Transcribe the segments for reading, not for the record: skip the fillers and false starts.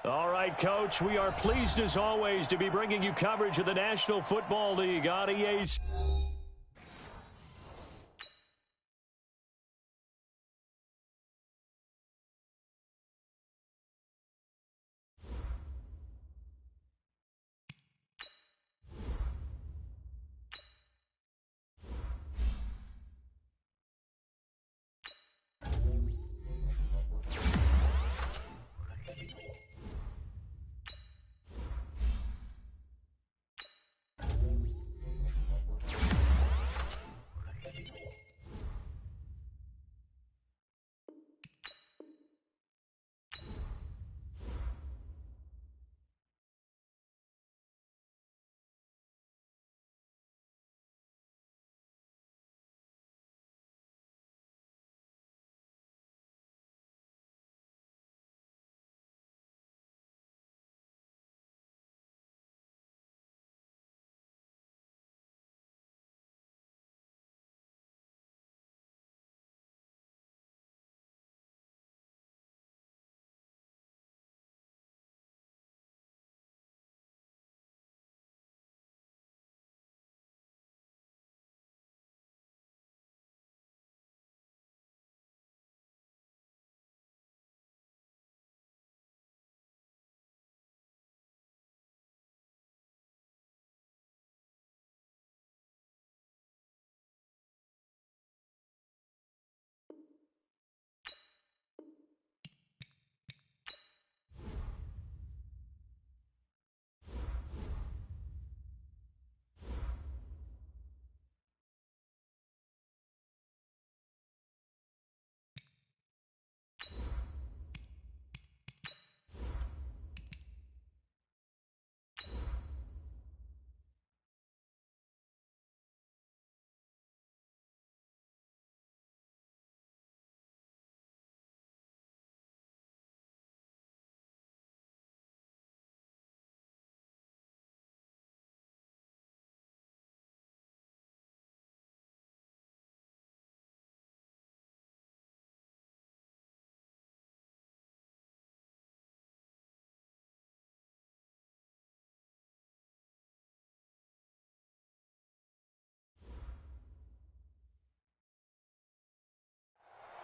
All right, Coach, we are pleased as always to be bringing you coverage of the National Football League on EA.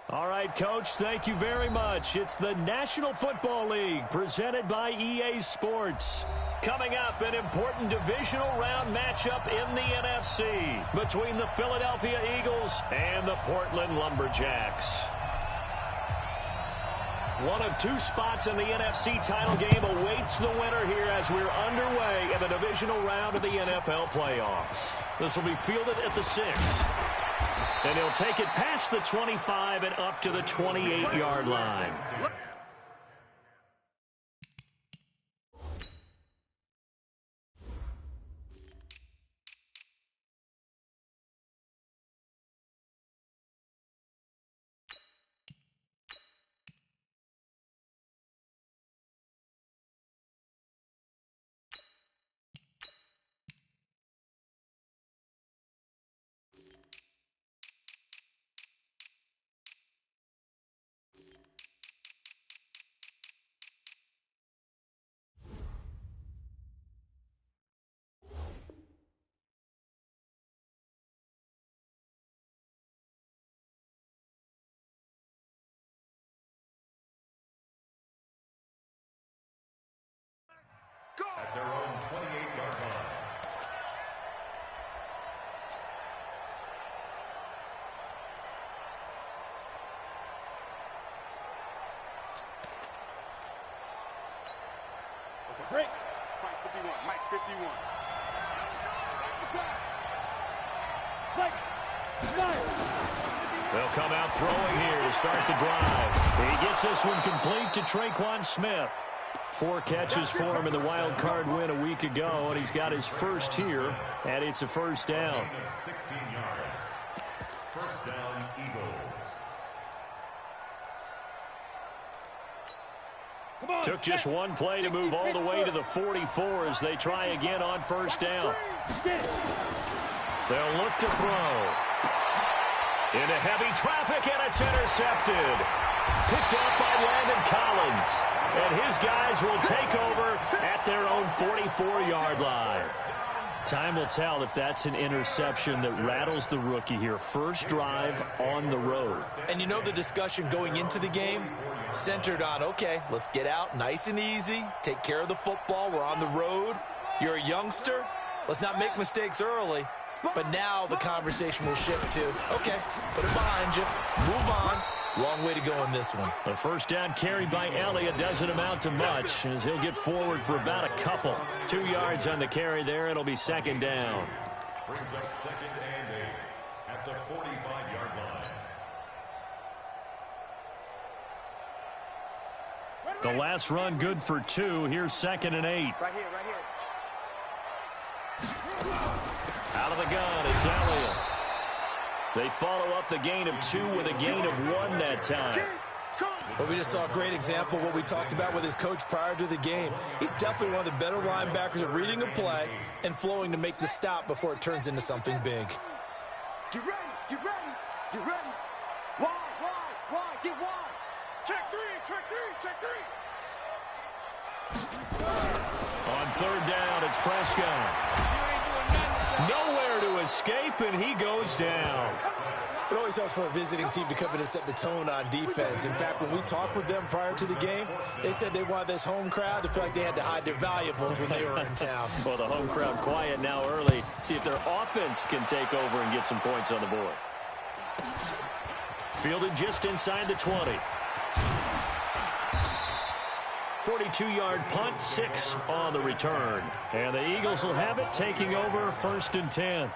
All right, Coach, thank you very much. It's the National Football League presented by EA Sports. Coming up, an important divisional round matchup in the NFC between the Philadelphia Eagles and the Portland Lumberjacks. One of two spots in the NFC title game awaits the winner here as we're underway in the divisional round of the NFL playoffs. This will be fielded at the 6. And he'll take it past the 25 and up to the 28-yard line. At their own 28-yard line. Okay, break. Mike 51. Mike 51. They'll come out throwing here to start the drive. He gets this one complete to Traquan Smith. 4 catches for him in the wild card win a week ago, and he's got his first here, and it's a first down. 16 yards. First down, Eagles. Took just one play to move all the way to the 44 as they try again on first down. They'll look to throw. Into heavy traffic, and it's intercepted. Picked up by Landon Collins. And his guys will take over at their own 44-yard line. Time will tell if that's an interception that rattles the rookie here. First drive on the road. And you know the discussion going into the game centered on, okay, let's get out nice and easy, take care of the football, we're on the road, you're a youngster, let's not make mistakes early. But now the conversation will shift to, okay, put it behind you, move on. Long way to go on this one. The first down carried by Elliott doesn't amount to much as he'll get forward for about a couple. 2 yards on the carry there. It'll be second down. Brings up second and 8 at the 45-yard line. The last run good for 2. Here's second and 8. Right here, right here. Out of the gun, it's Elliott. They follow up the gain of 2 with a gain of 1 that time. Well, we just saw a great example of what we talked about with his coach prior to the game. He's definitely one of the better linebackers at reading a play and flowing to make the stop before it turns into something big. Get ready, get ready, get ready. Wide, get wide. Check three. On third down, it's Prescott. Nowhere to escape, and he goes down. It always helps for a visiting team to come in and set the tone on defense. In fact, when we talked with them prior to the game, they said they wanted this home crowd to feel like they had to hide their valuables when they were in town. Well, the home crowd quiet now early. See if their offense can take over and get some points on the board. Fielded just inside the 20. 42-yard punt, 6 on the return. And the Eagles will have it, taking over first and 10.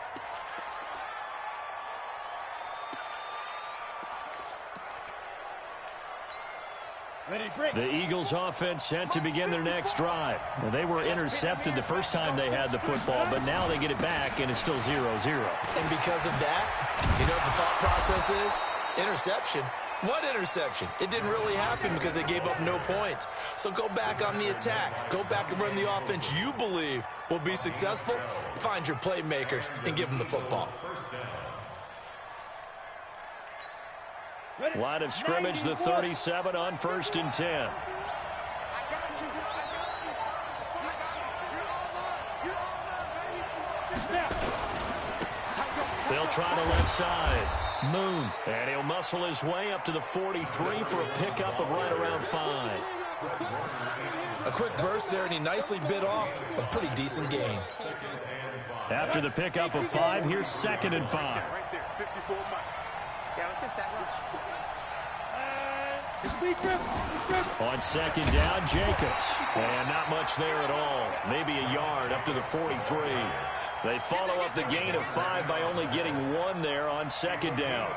The Eagles offense set to begin their next drive. Well, they were intercepted the first time they had the football, but now they get it back, and it's still 0-0. And because of that, you know what the thought process is? Interception. What interception? It didn't really happen because they gave up no points. So go back on the attack. Go back and run the offense you believe will be successful. Find your playmakers and give them the football. Line of scrimmage, the 37 on first and 10. They'll try the left side. Moon. And he'll muscle his way up to the 43 for a pickup of right around 5. A quick burst there, and he nicely bit off a pretty decent gain. After the pickup of 5, here's second and 5. Right there, 54 Mike. Yeah, let's get set lunch. On second down, Jacobs. And not much there at all. Maybe a yard up to the 43. They follow up the gain of 5 by only getting 1 there on second down.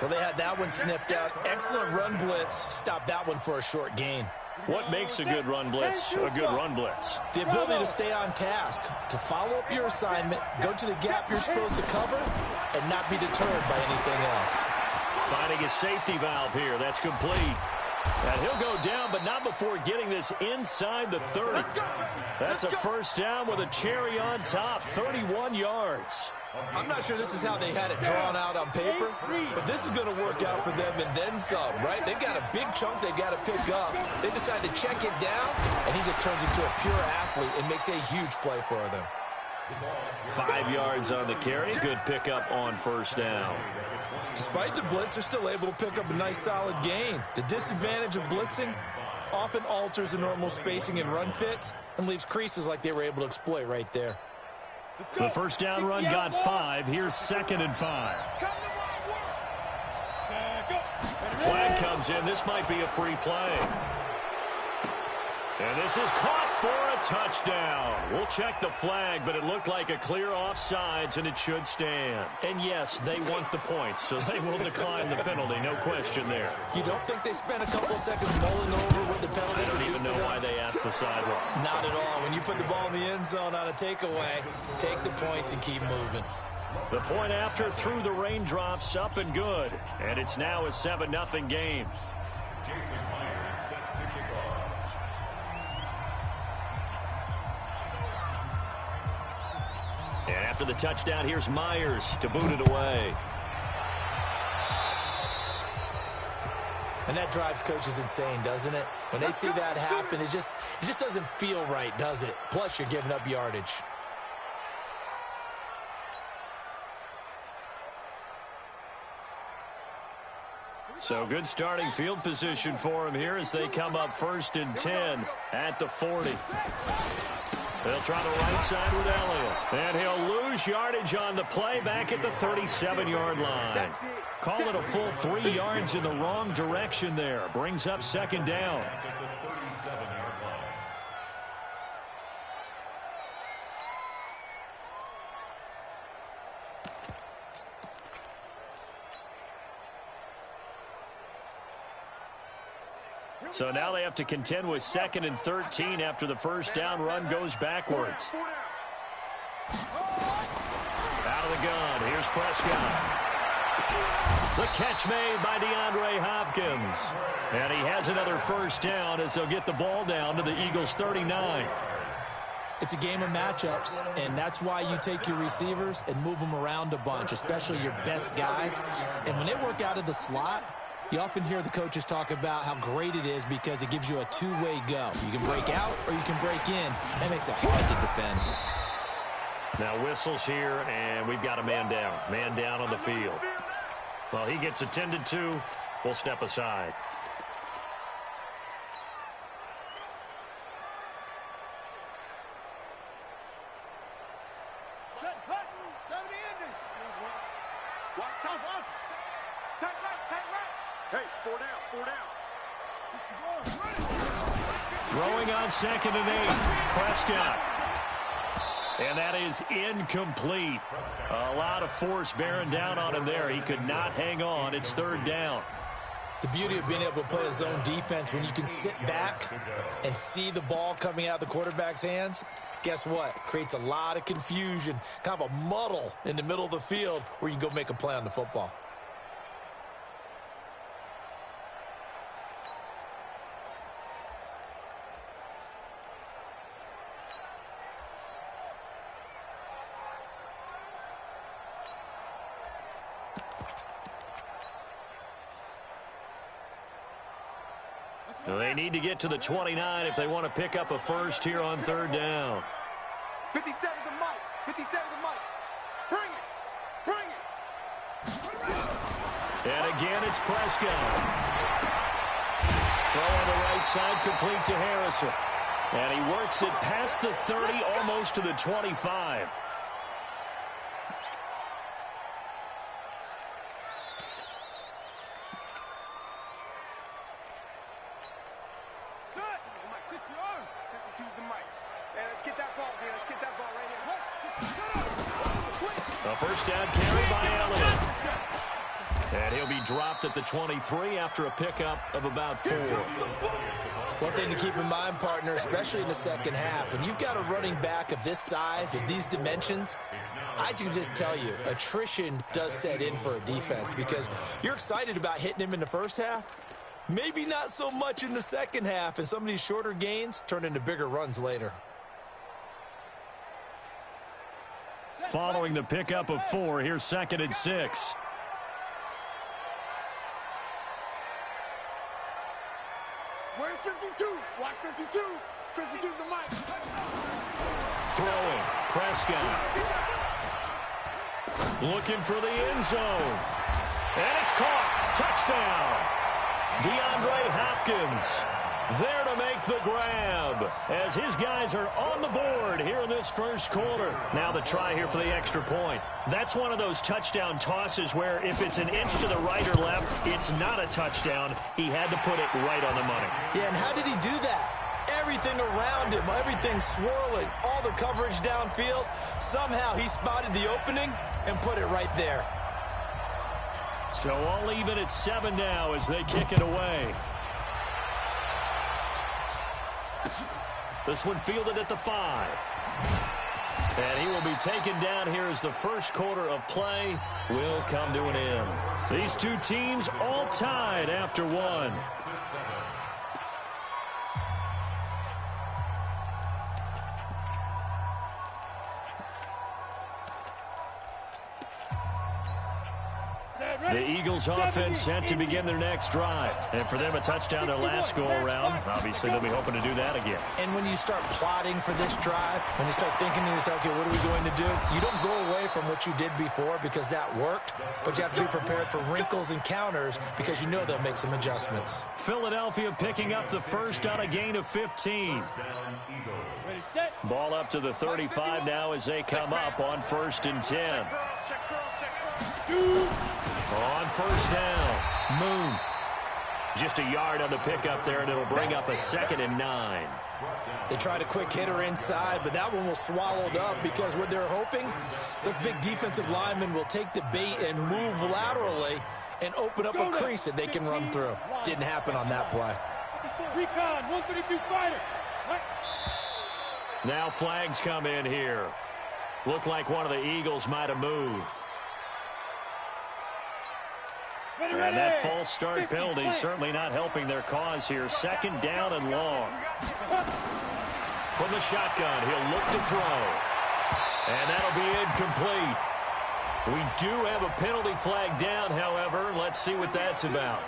Well, they had that one sniffed out. Excellent run blitz. Stopped that one for a short gain. What makes a good run blitz a good run blitz? The ability to stay on task, to follow up your assignment, go to the gap you're supposed to cover, and not be deterred by anything else. Finding a safety valve here. That's complete. And he'll go down, but not before getting this inside the 30. That's a first down with a cherry on top, 31 yards. I'm not sure this is how they had it drawn out on paper, but this is going to work out for them and then some, right? They've got a big chunk they've got to pick up. They decide to check it down, and he just turns into a pure athlete and makes a huge play for them. 5 yards on the carry. Good pickup on first down. Despite the blitz, they're still able to pick up a nice solid gain. The disadvantage of blitzing often alters the normal spacing and run fits and leaves creases like they were able to exploit right there. The first down run got 5. Here's second and 5. Flag comes in. This might be a free play. And this is caught for a touchdown. We'll check the flag, but it looked like a clear offsides, and it should stand. And yes, they want the points, so they will decline the penalty. No question there. You don't think they spent a couple of seconds mulling over what the penalty? I don't even know why they asked the sideline. Not at all. When you put the ball in the end zone on a takeaway, take the points and keep moving. The point after through the raindrops, up and good. And it's now a 7-0 game. And after the touchdown, here's Myers to boot it away. And that drives coaches insane, doesn't it? When they see that happen, it just doesn't feel right, does it? Plus, you're giving up yardage. So good starting field position for him here as they come up 1st and 10 at the 40. They'll try the right side with Elliott. And he'll lose yardage on the play back at the 37-yard line. Call it a full 3 yards in the wrong direction there. Brings up 2nd down. So now they have to contend with 2nd and 13 after the first down run goes backwards. Out of the gun. Here's Prescott. The catch made by DeAndre Hopkins. And he has another first down as they'll get the ball down to the Eagles' 39. It's a game of matchups, and that's why you take your receivers and move them around a bunch, especially your best guys. And when they work out of the slot, you often hear the coaches talk about how great it is because it gives you a two-way go. You can break out or you can break in. That makes it hard to defend. Now whistles here, and we've got a man down. Man down on the field. Well, he gets attended to. We'll step aside. Throwing on 2nd and 8. Prescott. And that is incomplete. A lot of force bearing down on him there. He could not hang on. It's 3rd down. The beauty of being able to play a zone defense when you can sit back and see the ball coming out of the quarterback's hands, guess what? Creates a lot of confusion, kind of a muddle in the middle of the field where you can go make a play on the football. They need to get to the 29 if they want to pick up a first here on 3rd down. 57 to Mike. 57 to Mike. Bring it. Bring it. And again, it's Prescott. Throw on the right side, complete to Harrison. And he works it past the 30, almost to the 25. A first down carry by Elliott. And he'll be dropped at the 23 after a pickup of about 4. One thing to keep in mind, partner, especially in the second half, when you've got a running back of this size, of these dimensions, I can just tell you, attrition does set in for a defense because you're excited about hitting him in the first half. Maybe not so much in the second half, and some of these shorter gains turn into bigger runs later. Following the pickup of 4, here's 2nd and 6. Where's 52? Watch 52. 52's the mic. Throwing. Prescott. Looking for the end zone. And it's caught. Touchdown. DeAndre Hopkins there to make the grab as his guys are on the board here in this first quarter. Now the try here for the extra point. That's one of those touchdown tosses where if it's an inch to the right or left, it's not a touchdown. He had to put it right on the money. Yeah, and how did he do that? Everything around him, everything swirling, all the coverage downfield. Somehow he spotted the opening and put it right there. So all even at 7 now as they kick it away. This one fielded at the 5. And he will be taken down here as the first quarter of play will come to an end. These two teams all tied after 1. Set, The Eagles offense set to begin their next drive. And for them, a touchdown their last go-around. Obviously, they'll be hoping to do that again. And when you start plotting for this drive, when you start thinking to yourself, okay, what are we going to do? You don't go away from what you did before because that worked, but you have to be prepared for wrinkles and counters because you know they'll make some adjustments. Philadelphia picking up the first on a gain of 15. Ball up to the 35 now as they come up on 1st and 10. On first down, Moon. Just a yard on the pickup there, and it'll bring up a 2nd and 9. They tried a quick hitter inside, but that one was swallowed up because what they're hoping, those big defensive linemen will take the bait and move laterally and open up a crease that they can run through. Didn't happen on that play. Recon, 132 fighter. Now flags come in here. Looked like one of the Eagles might have moved. And that false start penalty certainly not helping their cause here. 2nd down and long. From the shotgun, he'll look to throw. And that'll be incomplete. We do have a penalty flag down, however. Let's see what that's about.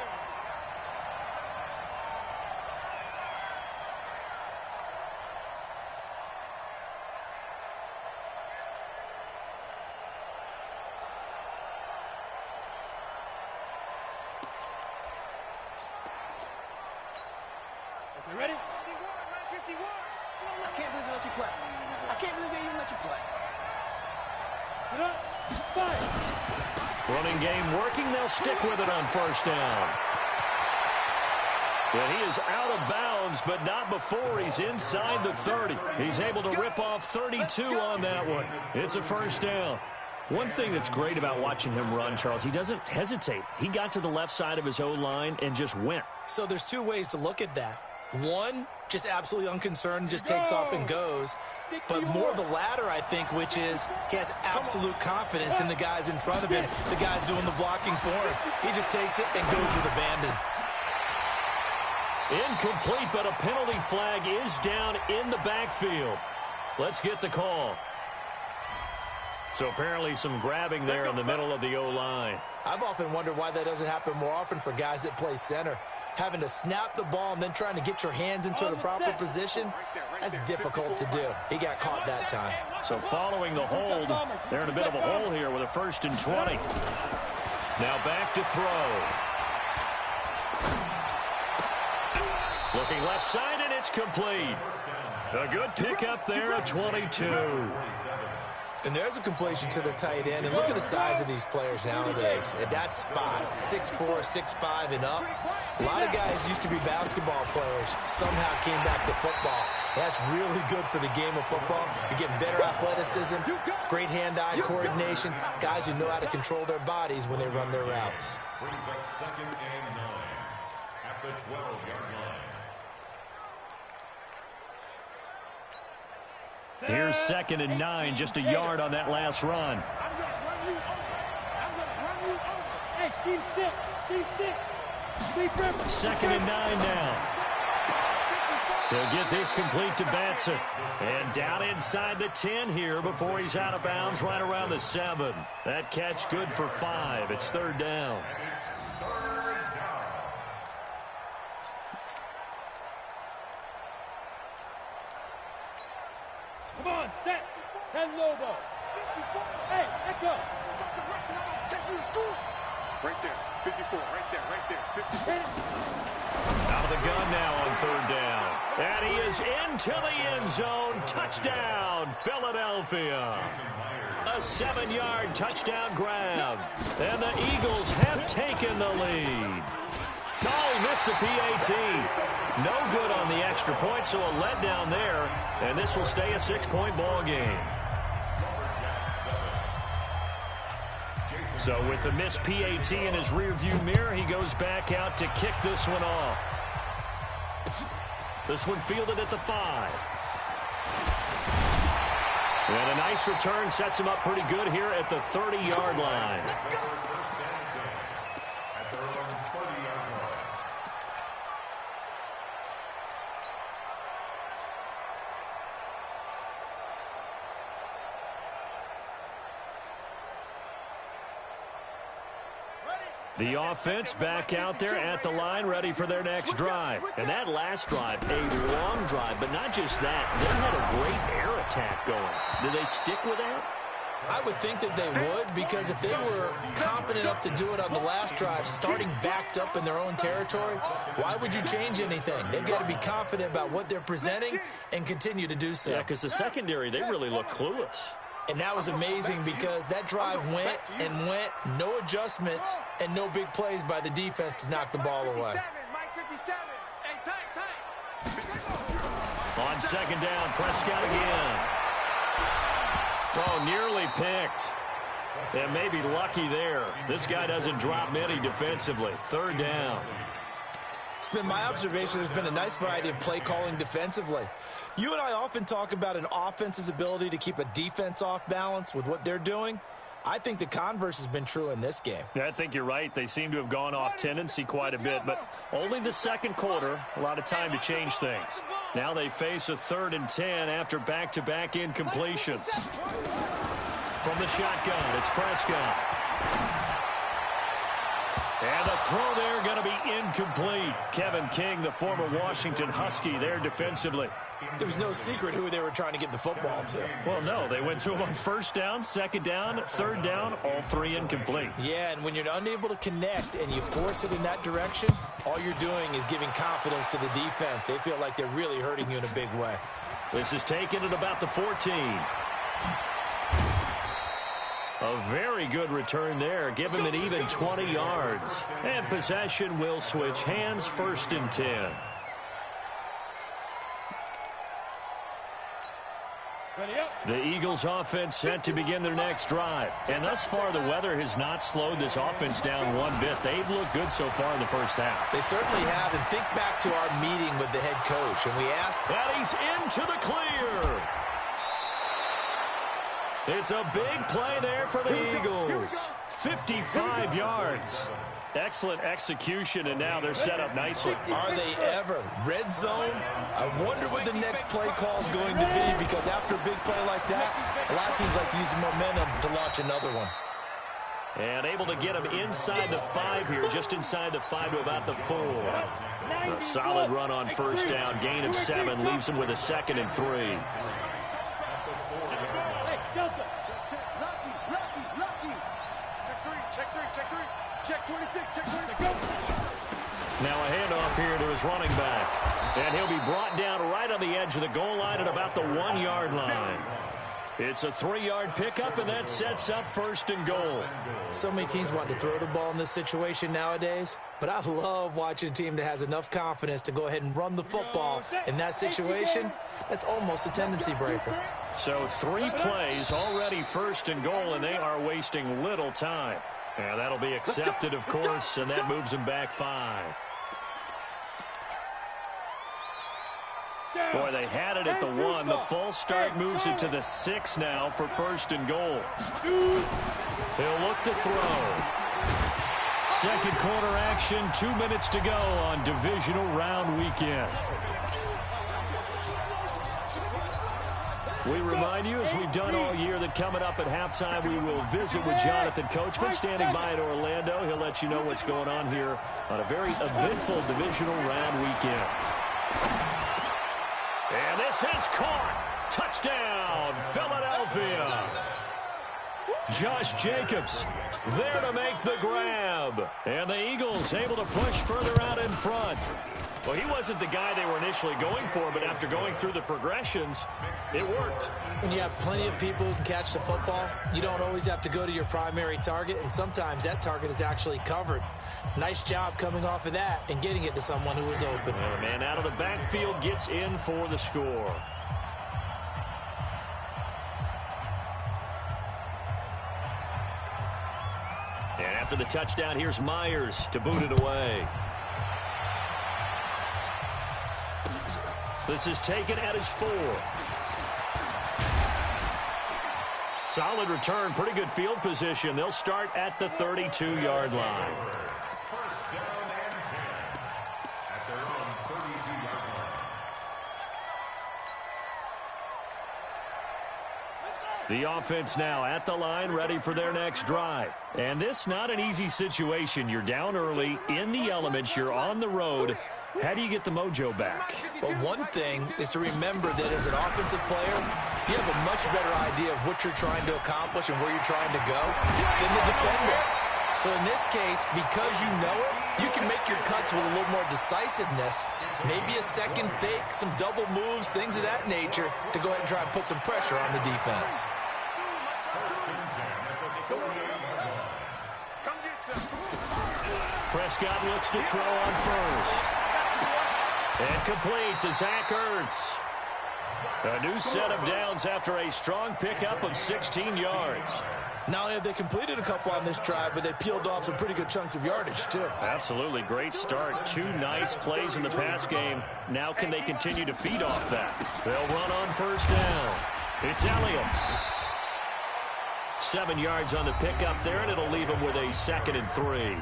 You ready? 51. I can't believe they let you play. I can't believe they even let you play. Get up. Fire. Running game working. They'll stick with it on 1st down. And he is out of bounds, but not before he's inside the 30. He's able to rip off 32 on that one. It's a 1st down. One thing that's great about watching him run, Charles, he doesn't hesitate. He got to the left side of his O-line and just went. So there's two ways to look at that. One, just absolutely unconcerned, just takes off and goes. But more the latter, I think, which is he has absolute confidence in the guys in front of him, the guys doing the blocking for him. He just takes it and goes with abandon. Incomplete, but a penalty flag is down in the backfield. Let's get the call. So apparently some grabbing there in the middle of the O-line. I've often wondered why that doesn't happen more often for guys that play center. Having to snap the ball and then trying to get your hands into the proper position, that's difficult to do. He got caught that time. So following the hold, they're in a bit of a hole here with a 1st and 20. Now back to throw. Looking left side, and it's complete. A good pickup there at 22. And there's a completion to the tight end. And look at the size of these players nowadays. At that spot, 6'4", 6'5", and up. A lot of guys used to be basketball players. Somehow came back to football. That's really good for the game of football. You're getting better athleticism, great hand-eye coordination, guys who know how to control their bodies when they run their routes. Brings up 2nd and 9 at the 12-yard line. Here's 2nd and 9, just a yard on that last run. I'm going to run you over. I'm going to run you over. Hey, Steve 6. Steve 6. Steve Rivers. 2nd and 9 now. He'll get this complete to Batson. And down inside the 10 here before he's out of bounds right around the 7. That catch good for 5. It's 3rd down. Come on, set. 10 Lobo. Hey, Echo. Right there. 54. Right there. Right there. 54. Out of the gun now on 3rd down. And he is into the end zone. Touchdown, Philadelphia. A 7-yard touchdown grab. And the Eagles have taken the lead. Oh, he missed the PAT. No good on the extra point, so a letdown there. And this will stay a 6-point ball game. So with the missed PAT in his rearview mirror, he goes back out to kick this one off. This one fielded at the 5. And a nice return sets him up pretty good here at the 30-yard line. Ready? The offense back out there at the line, ready for their next drive. And that last drive, a long drive, but not just that. They had a great air attack going. Do they stick with that? I would think that they would, because if they were confident enough to do it on the last drive, starting backed up in their own territory, why would you change anything? They've got to be confident about what they're presenting and continue to do so. Yeah, because the secondary, they really look clueless. And that was amazing because that drive went and went, no adjustments, and no big plays by the defense to knock the ball away. On second down, Prescott again. Oh, nearly picked. And maybe lucky there. This guy doesn't drop many defensively. Third down. It's been my observation there's been a nice variety of play calling defensively. You and I often talk about an offense's ability to keep a defense off balance with what they're doing. I think the converse has been true in this game. Yeah, I think you're right. They seem to have gone off tendency quite a bit, but only the second quarter, a lot of time to change things. Now they face a 3rd and 10 after back-to-back incompletions. From the shotgun, it's Prescott. And the throw there going to be incomplete. Kevin King, the former Washington Husky, there defensively. There was no secret who they were trying to get the football to. Well, no, they went to him on first down, second down, third down, all three incomplete. Yeah, and when you're unable to connect and you force it in that direction, all you're doing is giving confidence to the defense. They feel like they're really hurting you in a big way. This is taken at about the 14. A very good return there. Give him an even 20 yards. And possession will switch hands, 1st and 10. The Eagles offense set to begin their next drive. And thus far, the weather has not slowed this offense down one bit. They've looked good so far in the first half. They certainly have. And think back to our meeting with the head coach. And we asked... And he's into the clear. It's a big play there for the Eagles. 55 yards. Excellent execution, and now they're set up nicely. Are they ever? Red zone? I wonder what the next play call is going to be, because after a big play like that, a lot of teams like to use the momentum to launch another one. And able to get him inside the 5 here, just inside the 5 to about the 4. A solid run on first down, gain of 7, leaves him with a 2nd and 3. Now a handoff here to his running back. And he'll be brought down right on the edge of the goal line at about the 1-yard line. It's a 3-yard pickup, and that sets up 1st and goal. So many teams want to throw the ball in this situation nowadays, but I love watching a team that has enough confidence to go ahead and run the football in that situation. That's almost a tendency breaker. So 3 plays, already 1st and goal, and they are wasting little time. And that'll be accepted, of course, and that moves them back 5. Boy, they had it at the 1. The false start moves it to the 6 now for 1st and goal. He'll look to throw. Second quarter action, 2 minutes to go on divisional round weekend. We remind you, as we've done all year, that coming up at halftime, we will visit with Jonathan Coachman, standing by in Orlando. He'll let you know what's going on here on a very eventful divisional round weekend. And this is caught. Touchdown, Philadelphia. Josh Jacobs there to make the grab. And the Eagles able to push further out in front. Well, he wasn't the guy they were initially going for, but after going through the progressions, it worked. When you have plenty of people who can catch the football, you don't always have to go to your primary target, and sometimes that target is actually covered. Nice job coming off of that and getting it to someone who was open. And a man out of the backfield gets in for the score. And after the touchdown, here's Myers to boot it away. This is taken at his 4. Solid return, pretty good field position. They'll start at the 32-yard line. First down and 10 at their own 32-yard line. The offense now at the line, ready for their next drive. And this not an easy situation. You're down early, in the elements, you're on the road. How do you get the mojo back? Well, one thing is to remember that as an offensive player, you have a much better idea of what you're trying to accomplish and where you're trying to go than the defender. So in this case, because you know it, you can make your cuts with a little more decisiveness, maybe a second fake, some double moves, things of that nature, to go ahead and try and put some pressure on the defense. Prescott looks to throw on first. And complete to Zach Ertz. A new set of downs after a strong pickup of 16 yards. Not only have they completed a couple on this drive, but they peeled off some pretty good chunks of yardage, too. Absolutely. Great start. 2 nice plays in the pass game. Now can they continue to feed off that? They'll run on first down. It's Elliott. 7 yards on the pickup there, and it'll leave them with a 2nd and 3.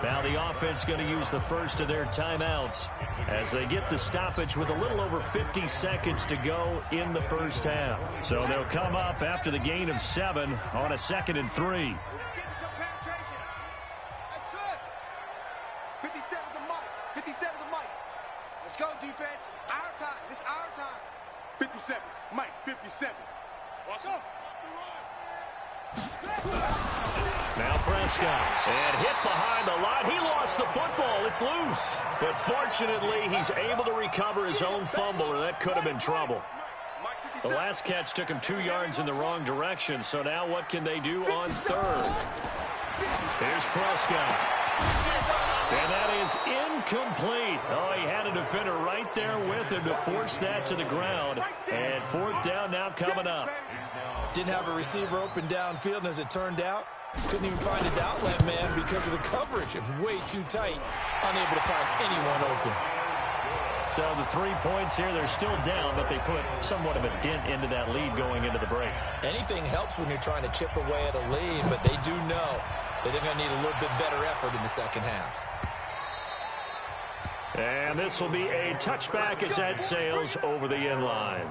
Now the offense going to use the first of their timeouts as they get the stoppage with a little over 50 seconds to go in the first half. So they'll come up after the gain of 7 on a 2nd and 3. Let's go, defense. Our time. It's our time. 57. Mike, 57. Watch out. Now Prescott, and hit behind the line. He lost the football. It's loose. But fortunately, he's able to recover his own fumble, or that could have been trouble. The last catch took him 2 yards in the wrong direction, so now what can they do on third? Here's Prescott. And that is incomplete. Oh, he had a defender right there with him to force that to the ground. And 4th down now coming up. Didn't have a receiver open downfield, and as it turned out, couldn't even find his outlet man because of the coverage. It was way too tight, unable to find anyone open. So the 3 points here, they're still down, but they put somewhat of a dent into that lead going into the break. Anything helps when you're trying to chip away at a lead, but they do know that they're going to need a little bit better effort in the second half. And this will be a touchback as that sails over the end line.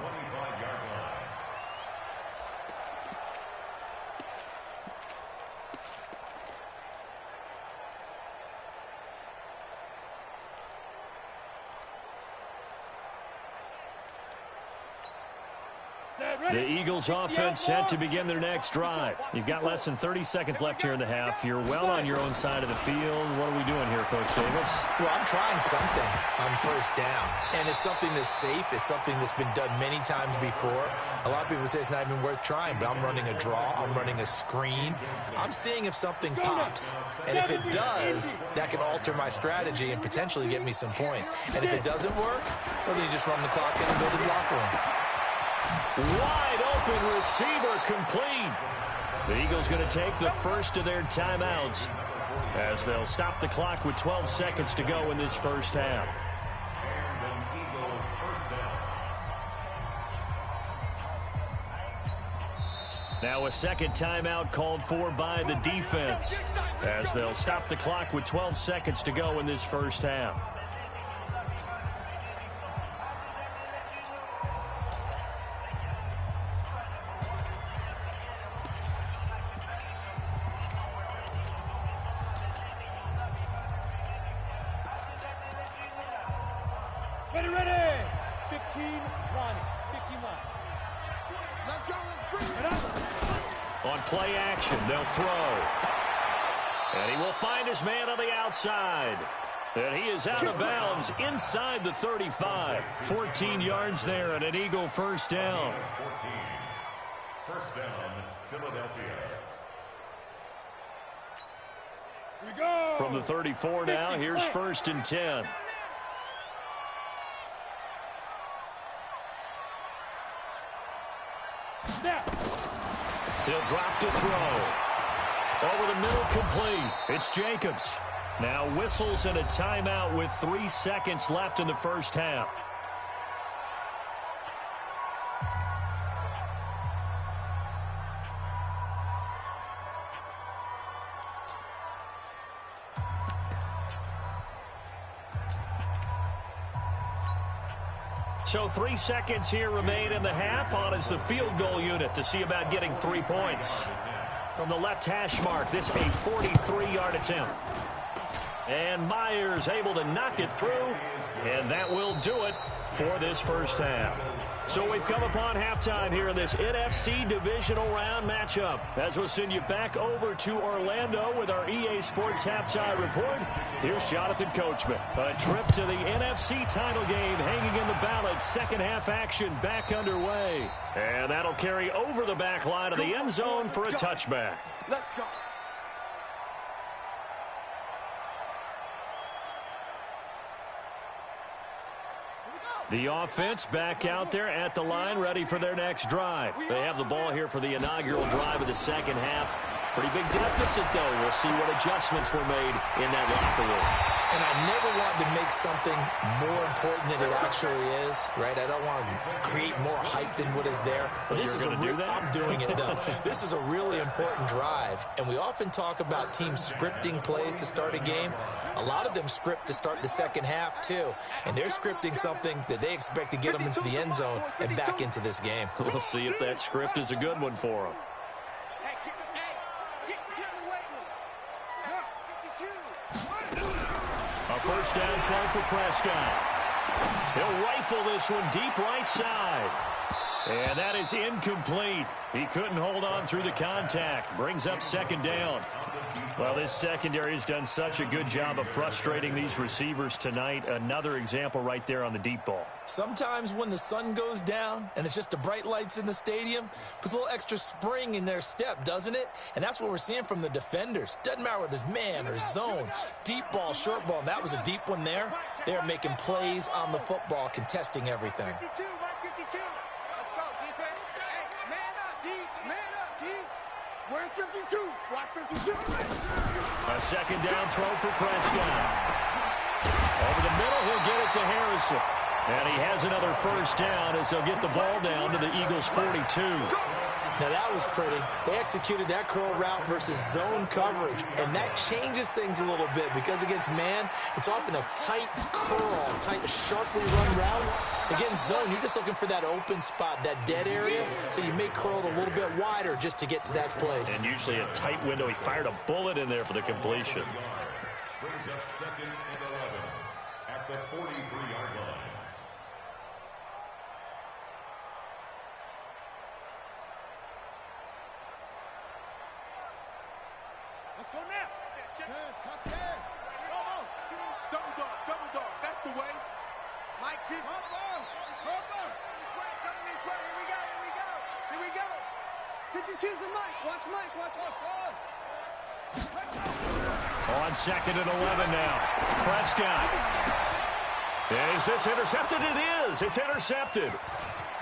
The Eagles offense set to begin their next drive. You've got less than 30 seconds left here in the half. You're well on your own side of the field. What are we doing here, Coach Davis? Well, I'm trying something on first down. And it's something that's safe. It's something that's been done many times before. A lot of people say it's not even worth trying, but I'm running a draw. I'm running a screen. I'm seeing if something pops. And if it does, that can alter my strategy and potentially get me some points. And if it doesn't work, well, then you just run the clock in and build a block room. Wide open receiver complete. The Eagles going to take the first of their timeouts as they'll stop the clock with 12 seconds to go in this first half. Now a second timeout called for by the defense as they'll stop the clock with 12 seconds to go in this first half. Ready. 15 line. 15 line. Let's go. Let's bring it up. On play action, they'll throw. And he will find his man on the outside. And he is out of bounds inside the 35. 14 yards there and an Eagle first down. 14. First down, Philadelphia. Here we go. From the 34 now, here's 1st and 10. Snap. He'll drop to throw. Over the middle, complete. It's Jacobs. Now whistles and a timeout with 3 seconds left in the first half. So 3 seconds here remain in the half. On is the field goal unit to see about getting 3 points. From the left hash mark, this a 43-yard attempt. And Myers able to knock it through, and that will do it for this first half. So we've come upon halftime here in this NFC divisional round matchup. As we'll send you back over to Orlando with our EA Sports halftime report, here's Jonathan Coachman. A trip to the NFC title game hanging in the balance. Second half action back underway. And that'll carry over the back line of the end zone for a touchback. Let's go. The offense back out there at the line, ready for their next drive. They have the ball here for the inaugural drive of the second half. Pretty big deficit, though. We'll see what adjustments were made in that locker room. And I never want to make something more important than it actually is, right? I don't want to create more hype than what is there. But this is I'm doing it, though. This is a really important drive. And we often talk about teams scripting plays to start a game. A lot of them script to start the second half, too. And they're scripting something that they expect to get them into the end zone and back into this game. We'll see if that script is a good one for them. A first down throw for Prescott. He'll rifle this one deep right side. And that is incomplete. He couldn't hold on through the contact. Brings up second down. Well, this secondary has done such a good job of frustrating these receivers tonight. Another example right there on the deep ball. Sometimes when the sun goes down and it's just the bright lights in the stadium, puts a little extra spring in their step, doesn't it? And that's what we're seeing from the defenders. Doesn't matter whether it's man or zone, deep ball, short ball. And that was a deep one there. They're making plays on the football, contesting everything. 52, 152. Let's go, defense. Hey, man up, D. Man up, D. Where's 52? Watch 52. A second down throw for Prescott. Over the middle, he'll get it to Harrison. And he has another first down as they'll get the ball down to the Eagles' 42. Now, that was pretty. They executed that curl route versus zone coverage, and that changes things a little bit because against man, it's often a tight curl, tight, sharply run route. Against zone, you're just looking for that open spot, that dead area, so you may curl it a little bit wider just to get to that place. And usually a tight window. He fired a bullet in there for the completion. Brings up second and 11 at the 43-yard line. Let's go now. Double dog, double dog. That's the way. Mike, keep. Here we go. 52's the Mike. Watch Mike. Watch. On second and 11 now. Prescott. Is this intercepted? It is. It's intercepted.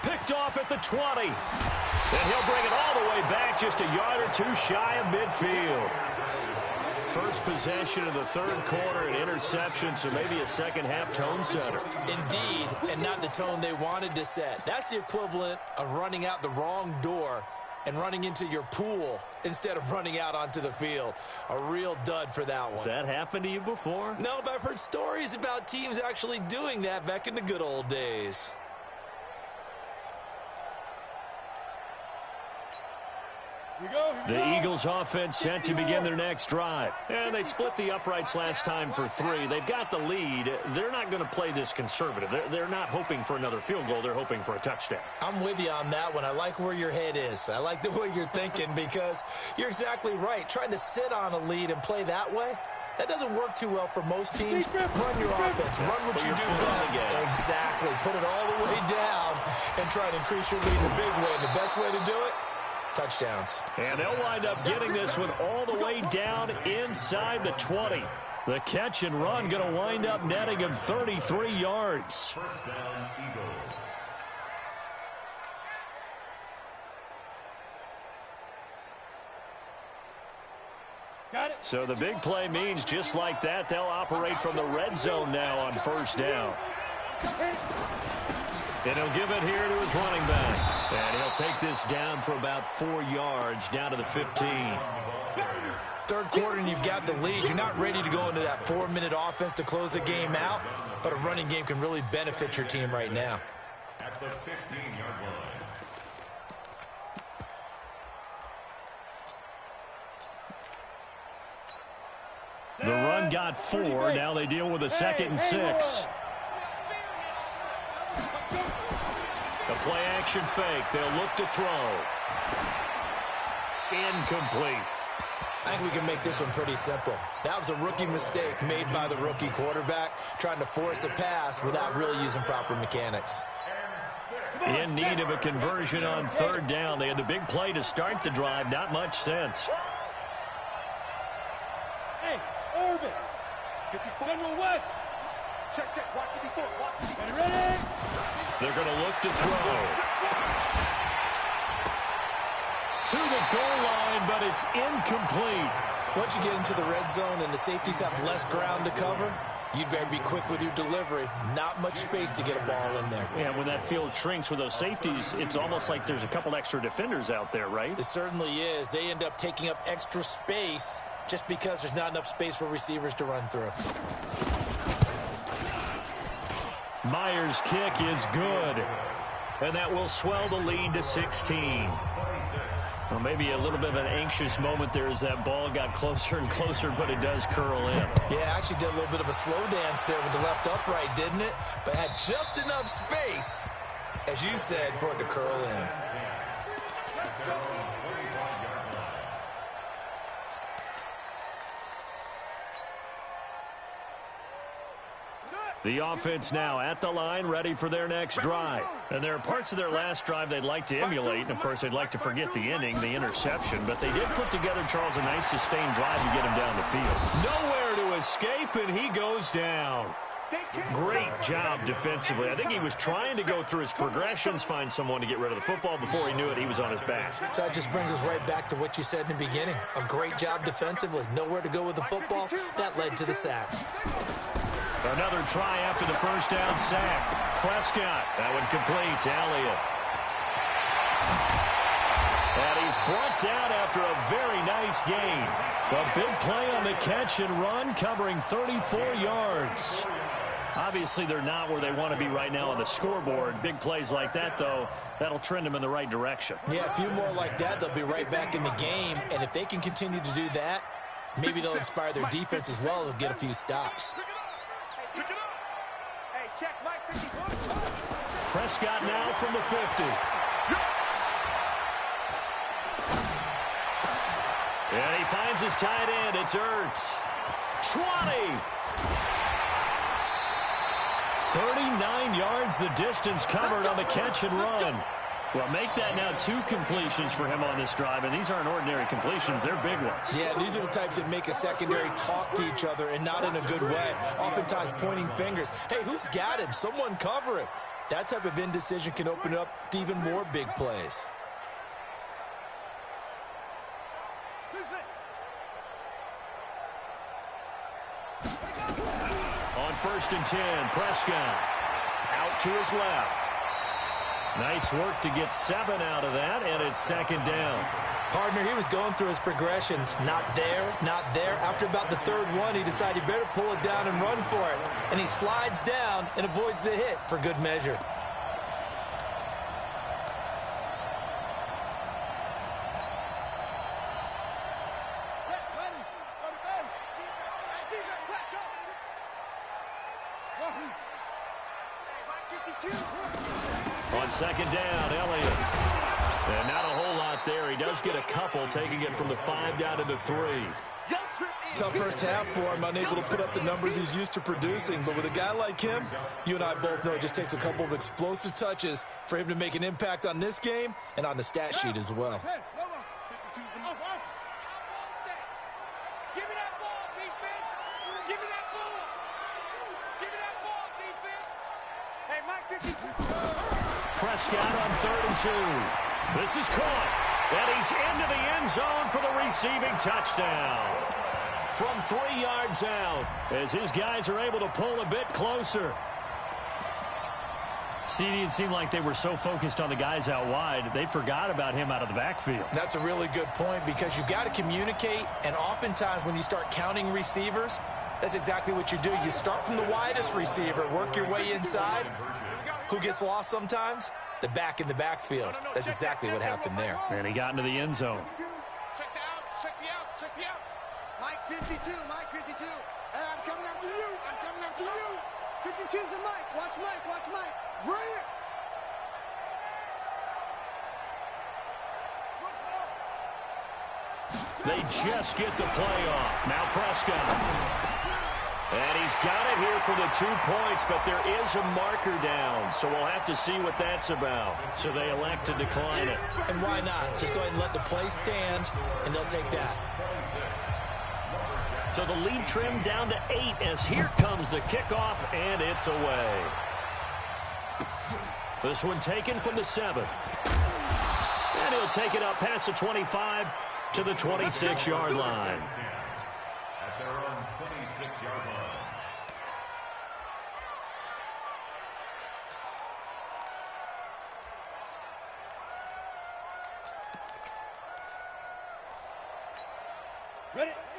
Picked off at the 20. And he'll bring it all the way back just a yard or two shy of midfield. First possession of the third quarter, an interception, so maybe a second-half tone setter. Indeed, and not the tone they wanted to set. That's the equivalent of running out the wrong door and running into your pool instead of running out onto the field. A real dud for that one. Has that happened to you before? No, but I've heard stories about teams actually doing that back in the good old days. The Eagles offense set to begin their next drive. And they split the uprights last time for 3. They've got the lead. They're not going to play this conservative. They're not hoping for another field goal. They're hoping for a touchdown. I'm with you on that one. I like where your head is. I like the way you're thinking because you're exactly right. Trying to sit on a lead and play that way, that doesn't work too well for most teams. Run your offense. Run what you do best. Exactly. Put it all the way down and try to increase your lead in a big way. And the best way to do it, touchdowns. And they'll wind up getting this one all the way down inside the 20. The catch and run going to wind up netting him 33 yards. First down, Eagles. Got it. So the big play means just like that, they'll operate from the red zone now on first down. And he'll give it here to his running back. And he'll take this down for about 4 yards down to the 15. Third quarter and you've got the lead. You're not ready to go into that 4-minute offense to close the game out, but a running game can really benefit your team right now. at the 15-yard line. The run got 4. Now they deal with a 2nd and 6. The play action fake. They'll look to throw. Incomplete. I think we can make this one pretty simple. That was a rookie mistake made by the rookie quarterback, trying to force a pass without really using proper mechanics. In need of a conversion on 3rd down. They had the big play to start the drive. Not much sense. Hey, Urban. General West. Check, check. Watch 54. Watch 54. Ready? They're going to look to throw. To the goal line, but it's incomplete. Once you get into the red zone and the safeties have less ground to cover, you'd better be quick with your delivery. Not much space to get a ball in there. Yeah, when that field shrinks with those safeties, it's almost like there's a couple extra defenders out there, right? It certainly is. They end up taking up extra space just because there's not enough space for receivers to run through. Myers' kick is good. And that will swell the lead to 16. Well, maybe a little bit of an anxious moment there as that ball got closer and closer, but it does curl in. Yeah, actually did a little bit of a slow dance there with the left upright, didn't it? But had just enough space, as you said, for it to curl in. The offense now at the line, ready for their next drive. And there are parts of their last drive they'd like to emulate. And, of course, they'd like to forget the inning, the interception. But they did put together, Charles, a nice sustained drive to get him down the field. Nowhere to escape, and he goes down. Great job defensively. I think he was trying to go through his progressions, find someone to get rid of the football. Before he knew it, he was on his back. So that just brings us right back to what you said in the beginning. A great job defensively. Nowhere to go with the football. That led to the sack. Another try after the first down sack. Prescott, that one complete to Elliott. And he's brought down after a very nice gain. A big play on the catch and run, covering 34 yards. Obviously, they're not where they want to be right now on the scoreboard. Big plays like that, though, that'll trend them in the right direction. Yeah, a few more like that, they'll be right back in the game. And if they can continue to do that, maybe they'll inspire their defense as well. They'll get a few stops. Prescott now from the 50. And he finds his tight end. It's Ertz. 20. 39 yards the distance covered on the catch and run. Well, make that now 2 completions for him on this drive, and these aren't ordinary completions. They're big ones. Yeah, these are the types that make a secondary talk to each other and not in a good way. Oftentimes pointing fingers. Hey, who's got him? Someone cover him. That type of indecision can open it up to even more big plays. On 1st and 10, Prescott out to his left. Nice work to get 7 out of that, and it's 2nd down. Partner, he was going through his progressions. Not there, not there. After about the 3rd one, he decided he better pull it down and run for it. And he slides down and avoids the hit for good measure. On 2nd down, Elliott. And not a whole lot there. He does get a couple, taking it from the 5 down to the 3. Tough first half for him, unable to put up the numbers he's used to producing. But with a guy like him, you and I both know it just takes a couple of explosive touches for him to make an impact on this game and on the stat sheet as well. Prescott on 3rd and 2. This is caught. And he's into the end zone for the receiving touchdown. From 3 yards out, as his guys are able to pull a bit closer. CD, it seemed like they were so focused on the guys out wide, they forgot about him out of the backfield. That's a really good point because you've got to communicate, and oftentimes when you start counting receivers, that's exactly what you do. You start from the widest receiver, work your way inside, Who gets lost sometimes? The back in the backfield. That's exactly what happened there. And he got into the end zone. Check the outs, check the outs, check the outs. Mike 52, Mike 52. Hey, I'm coming after you. I'm coming after you. 52's the Mike. Watch Mike, watch Mike. Right here. They just get the play off. Now Prescott. And he's got it here for the 2 points, but there is a marker down, so we'll have to see what that's about. So they elect to decline it. And why not? Just go ahead and let the play stand, and they'll take that. So the lead trimmed down to 8 as here comes the kickoff, and it's away. This one taken from the 7. And he'll take it up past the 25 to the 26-yard line. At their own 26-yard line.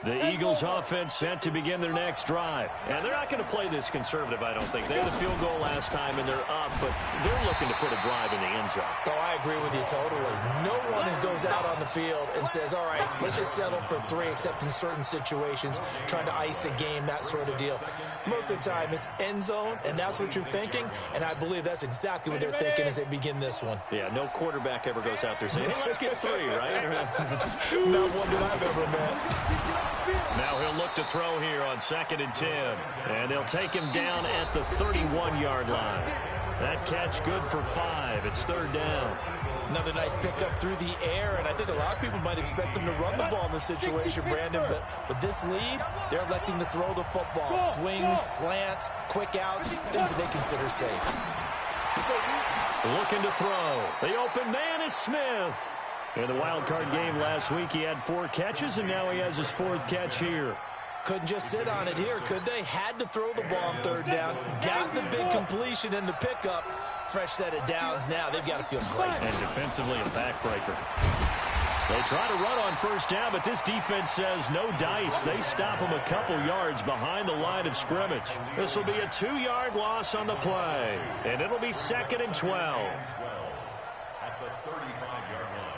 The Eagles offense set to begin their next drive. And they're not going to play this conservative, I don't think. They had a field goal last time, and they're up, but they're looking to put a drive in the end zone. Oh, I agree with you totally. No one goes out on the field and says, all right, let's just settle for 3, except in certain situations, trying to ice a game, that sort of deal. Most of the time, it's end zone, and that's what you're thinking, and I believe that's exactly what they're thinking as they begin this one. Yeah, no quarterback ever goes out there saying, hey, let's get 3, right? Not one that I've ever met. Now he'll look to throw here on 2nd and 10. And they'll take him down at the 31-yard line. That catch good for 5. It's 3rd down. Another nice pickup through the air, and I think a lot of people might expect them to run the ball in this situation, Brandon, but with this lead, they're electing to throw the football. Swings, slants, quick outs, things that they consider safe. Looking to throw. The open man is Smith. In the wild card game last week, he had 4 catches, and now he has his 4th catch here. Couldn't just sit on it here, could they? Had to throw the ball on 3rd down. Got the big completion in the pickup. Fresh set of downs now. They've got to feel great. And defensively, a backbreaker. They try to run on 1st down, but this defense says no dice. They stop him a couple yards behind the line of scrimmage. This will be a 2-yard loss on the play, and it'll be 2nd and 12. At the 35-yard line.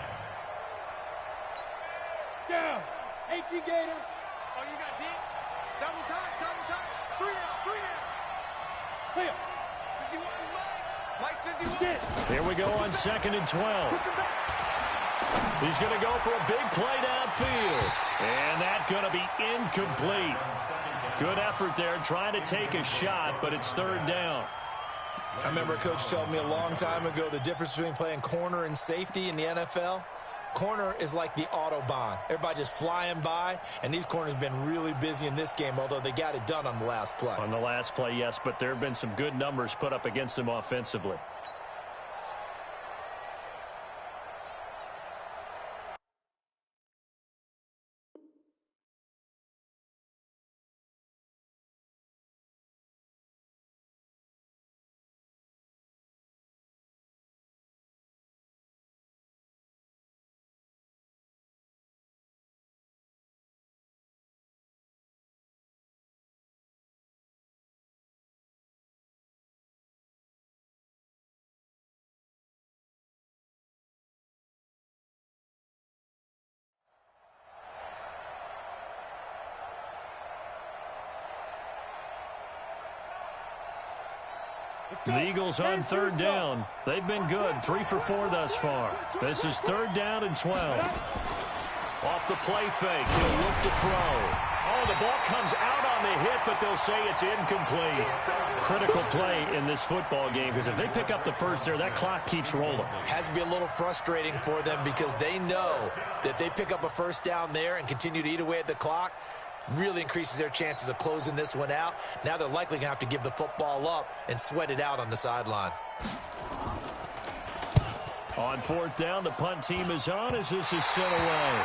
Down. 18 Gator. Oh, you got deep? Double tight, double tight. 3 now. Clear. 51 Mike. Mike 51. Here we go on 2nd and 12. Push him back. He's going to go for a big play downfield. And that's going to be incomplete. Good effort there trying to take a shot, but it's 3rd down. I remember a coach telling me a long time ago the difference between playing corner and safety in the NFL. Corner is like the Autobahn. Everybody just flying by, and these corners have been really busy in this game, although they got it done on the last play. On the last play, yes, but there have been some good numbers put up against them offensively. The Eagles on 3rd down. They've been good, 3 for 4 thus far. This is 3rd down and 12. Off the play fake, he'll look to throw. Oh, the ball comes out on the hit, but they'll say it's incomplete. Critical play in this football game, because if they pick up the first there, that clock keeps rolling. Has to be a little frustrating for them because they know that they pick up a 1st down there and continue to eat away at the clock. Really increases their chances of closing this one out. Now they're likely going to have to give the football up and sweat it out on the sideline. On 4th down, the punt team is on as this is sent away.